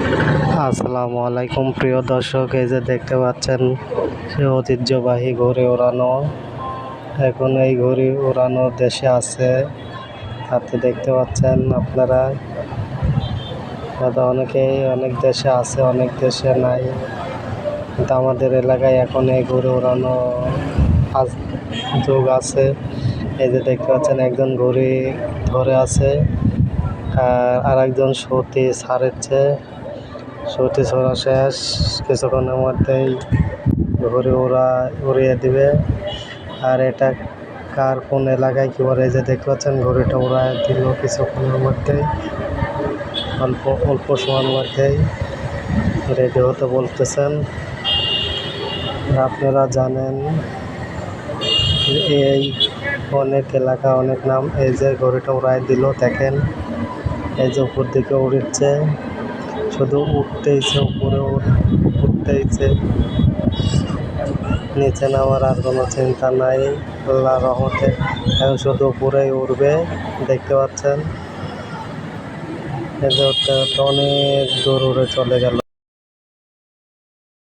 আসসালামু আলাইকুম প্রিয় দর্শক, এই যে দেখতে পাচ্ছেন সে ঐতিহ্যবাহী ঘুড়ি ওড়ানো। এখন এই ঘুড়ি ওড়ানো দেশে আছে, তাতে দেখতে পাচ্ছেন আপনারা। অনেকেই অনেক দেশে আছে, অনেক দেশে নাই, কিন্তু আমাদের এলাকায় এখন এই ঘুড়ি ওড়ানো যোগ আছে। এই যে দেখতে পাচ্ছেন একজন ঘুড়ি ধরে আছে, আর একজন সুতি ছাড়ছে। সুতি ছোড়া শেষ, কিছুক্ষণের মধ্যেই ঘুড়ি উড়িয়ে দিবে। আর এটা কার কোন এলাকায় কি বলে, এই যে দেখতে পাচ্ছেন ঘুড়িটা উড়ায় দিল কিছুক্ষণের মধ্যেই, অল্প সময়ের মধ্যেই রেডি হতে বলতেছেন। আপনারা জানেন এই অনেক এলাকা অনেক নাম। এই যে ঘুড়িটা উড়ায় দিল, দেখেন এই যে উপর দিকে উড়ছে, শুধু উঠতেইছে, উপরে উঠতেইছে, নিচে নামার আর কোনো চিন্তা নাই আল্লাহর রহমতে। এখন শুধু উপরেই উড়বে, দেখতে পাচ্ছেন। এই যে উঠতে উঠতে অনেক দূর উড়ে চলে গেল।